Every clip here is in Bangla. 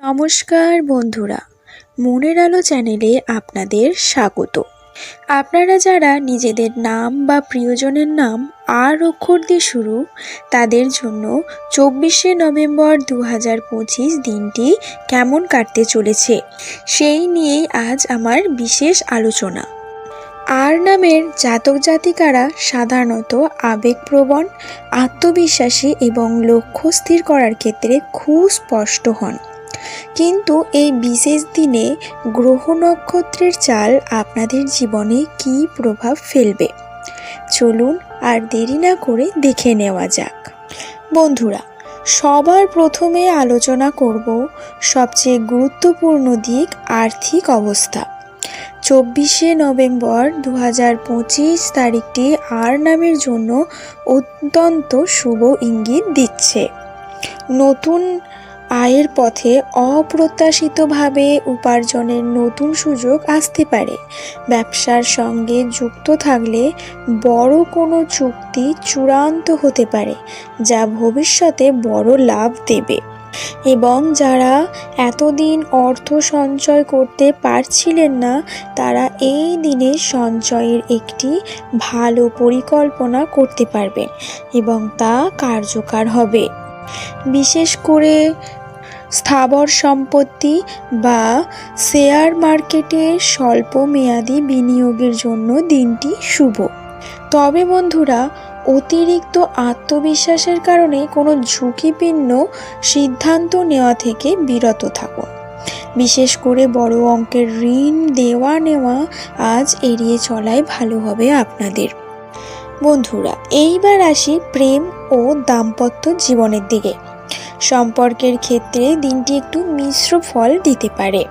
নমস্কার বন্ধুরা, মনের আলো চ্যানেলে আপনাদের স্বাগত। আপনারা যারা নিজেদের নাম বা প্রিয়জনের নাম আর অক্ষর দিয়ে শুরু, তাদের জন্য 24শে নভেম্বর 2025 দিনটি কেমন কাটতে চলেছে সেই নিয়েই আজ আমার বিশেষ আলোচনা। আর নামের জাতক জাতিকারা সাধারণত আবেগপ্রবণ, আত্মবিশ্বাসী এবং লক্ষ্য স্থির করার ক্ষেত্রে খুব স্পষ্ট হন। কিন্তু এই বিশেষ দিনে গ্রহ নক্ষত্রের চাল আপনাদের জীবনে কী প্রভাব ফেলবে, চলুন আর দেরি না করে দেখে নেওয়া যাক। বন্ধুরা, সবার প্রথমে আলোচনা করব সবচেয়ে গুরুত্বপূর্ণ দিক, আর্থিক অবস্থা। 24শে নভেম্বর 2025 তারিখটি আর নামের জন্য অত্যন্ত শুভ ইঙ্গিত দিচ্ছে। নতুন আয়ের পথে অপ্রত্যাশিতভাবে উপার্জনের নতুন সুযোগ আসতে পারে। ব্যবসার সঙ্গে যুক্ত থাকলে বড় কোনো চুক্তি চূড়ান্ত হতে পারে, যা ভবিষ্যতে বড় লাভ দেবে। এবং যারা এতদিন অর্থ সঞ্চয় করতে পারছিলেন না, তারা এই দিনে সঞ্চয়ের একটি ভালো পরিকল্পনা করতে পারবেন এবং তা কার্যকর হবে। বিশেষ করে স্থাবর সম্পত্তি বা শেয়ার মার্কেটে স্বল্প মেয়াদি বিনিয়োগের জন্য দিনটি শুভ। তবে বন্ধুরা, অতিরিক্ত আত্মবিশ্বাসের কারণে কোনো ঝুঁকিপূর্ণ সিদ্ধান্ত নেওয়া থেকে বিরত থাকুন। বিশেষ করে বড় অঙ্কের ঋণ দেওয়া নেওয়া আজ এড়িয়ে চলাই ভালো হবে আপনাদের। বন্ধুরা, এইবার আসি প্রেম ও দাম্পত্য জীবনের দিকে। সম্পর্কের ক্ষেত্রে দিনটি একটু মিশ্র ফল দিতে পারে।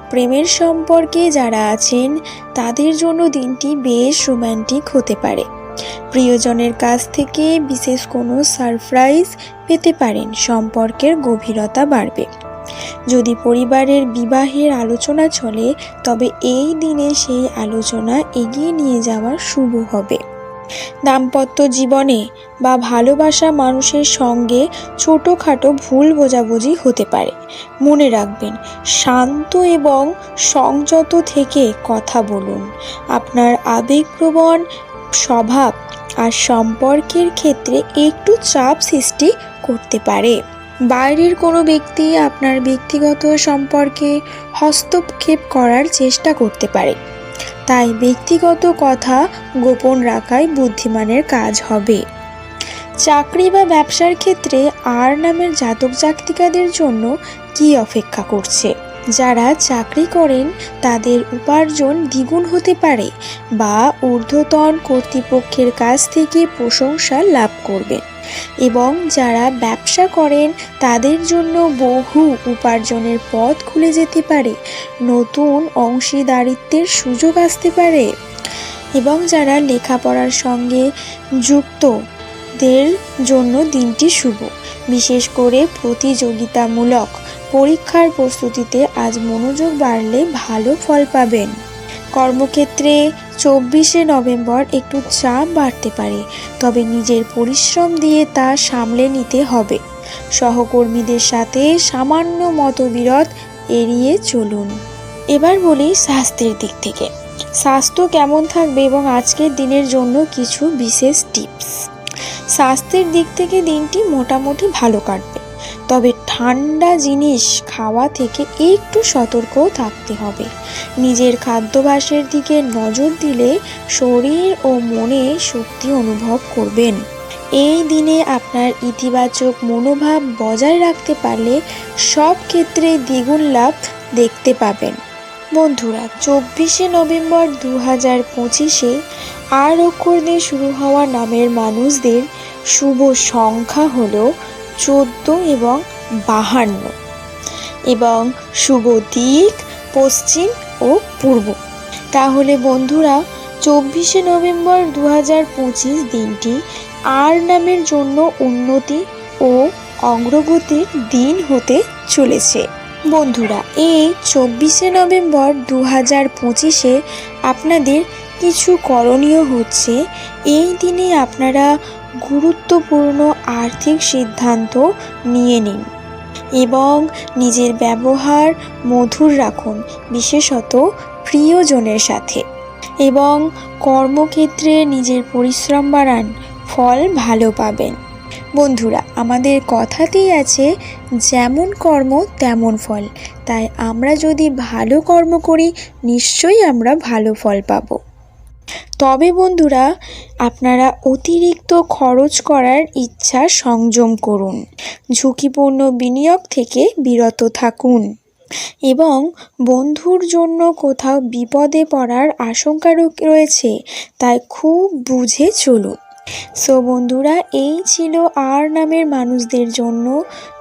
প্রেমের সম্পর্কে যারা আছেন তাদের জন্য দিনটি বেশ রোম্যান্টিক হতে পারে। প্রিয়জনের কাছ থেকে বিশেষ কোনো সারপ্রাইজ পেতে পারেন, সম্পর্কের গভীরতা বাড়বে। যদি পরিবারের বিবাহের আলোচনা চলে, তবে এই দিনে সেই আলোচনা এগিয়ে নিয়ে যাওয়া শুভ হবে। দাম্পত্য জীবনে বা ভালোবাসা মানুষের সঙ্গে ছোটোখাটো ভুল বোঝাবুঝি হতে পারে। মনে রাখবেন, শান্ত এবং সংযত থেকে কথা বলুন। আপনার আবেগপ্রবণ স্বভাব আর সম্পর্কের ক্ষেত্রে একটু চাপ সৃষ্টি করতে পারে। বাইরের কোনো ব্যক্তি আপনার ব্যক্তিগত সম্পর্কে হস্তক্ষেপ করার চেষ্টা করতে পারে, তাই ব্যক্তিগত কথা গোপন রাখাই বুদ্ধিমানের কাজ হবে। চাকরি বা ব্যবসার ক্ষেত্রে আর নামের জাতক জাতিকাদের জন্য কি অপেক্ষা করছে? যারা চাকরি করেন তাদের উপার্জন দ্বিগুণ হতে পারে বা ঊর্ধ্বতন কর্তৃপক্ষের কাছ থেকে প্রশংসা লাভ করবেন। এবং যারা ব্যবসা করেন তাদের জন্য বহু উপার্জনের পথ খুলে যেতে পারে, নতুন অংশীদারিত্বের সুযোগ আসতে পারে। এবং যারা লেখাপড়ার সঙ্গে যুক্তদের জন্য দিনটি শুভ। বিশেষ করে প্রতিযোগিতামূলক পরীক্ষার প্রস্তুতিতে আজ মনোযোগ বাড়লে ভালো ফল পাবেন। কর্মক্ষেত্রে 24শে নভেম্বর একটু চাপ বাড়তে পারে, তবে নিজের পরিশ্রম দিয়ে তা সামলে নিতে হবে। সহকর্মীদের সাথে সামান্য মতবিরোধ এড়িয়ে চলুন। এবার বলি স্বাস্থ্যের দিক থেকে। স্বাস্থ্য কেমন থাকবে এবং আজকের দিনের জন্য কিছু বিশেষ টিপস। স্বাস্থ্যের দিক থেকে দিনটি মোটামুটি ভালো কাটবে, তবে ঠান্ডা জিনিস খাওয়া থেকে একটু সতর্কও থাকতে হবে। নিজের খাদ্যাভ্যাসের দিকে নজর দিলে শরীর ও মনে শক্তি অনুভব করবেন। এই দিনে আপনার ইতিবাচক মনোভাব বজায় রাখতে পারলে সব ক্ষেত্রে দ্বিগুণ লাভ দেখতে পাবেন। বন্ধুরা, 24শে নভেম্বর 2025-এ আর অক্ষর দিয়ে শুরু হওয়া নামের মানুষদের শুভ সংখ্যা হলো 14 এবং 52 এবং শুভ দিক পশ্চিম ও পূর্ব। তাহলে বন্ধুরা, 24শে নভেম্বর 2025 দিনটি আর নামের জন্য উন্নতি ও অগ্রগতির দিন হতে চলেছে। বন্ধুরা, এই 24শে নভেম্বর 2025-এ আপনাদের কিছু করণীয় হচ্ছে। এই দিনে আপনারা গুরুত্বপূর্ণ আর্থিক সিদ্ধান্ত নিয়ে নিন এবং নিজের ব্যবহার মধুর রাখুন, বিশেষত প্রিয়জনের সাথে। এবং কর্মক্ষেত্রে নিজের পরিশ্রম বাড়ান, ফল ভালো পাবেন। বন্ধুরা, আমাদের কথাতেই আছে যেমন কর্ম তেমন ফল। তাই আমরা যদি ভালো কর্ম করি নিশ্চয়ই আমরা ভালো ফল পাব। তবে বন্ধুরা, আপনারা অতিরিক্ত খরচ করার ইচ্ছা সংযম করুন, ঝুঁকিপূর্ণ বিনিয়োগ থেকে বিরত থাকুন এবং বন্ধুর জন্য কোথাও বিপদে পড়ার আশঙ্কা রয়েছে, তাই খুব বুঝে চলুন। সো বন্ধুরা, এই ছিল আর নামের মানুষদের জন্য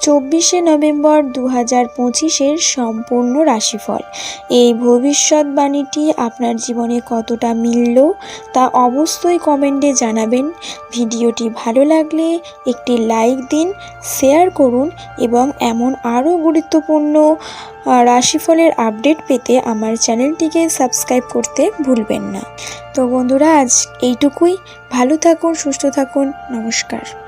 24শে নভেম্বর 2025-এর সম্পূর্ণ রাশিফল। এই ভবিষ্যৎবাণীটি আপনার জীবনে কতটা মিলল তা অবশ্যই কমেন্টে জানাবেন। ভিডিওটি ভালো লাগলে একটি লাইক দিন, শেয়ার করুন এবং এমন আরও গুরুত্বপূর্ণ রাশিফলের আপডেট পেতে আমার চ্যানেলটিকে সাবস্ক্রাইব করতে ভুলবেন না। তো বন্ধুরা, আজ এইটুকুই। ভালো থাকুন, সুস্থ থাকুন। নমস্কার।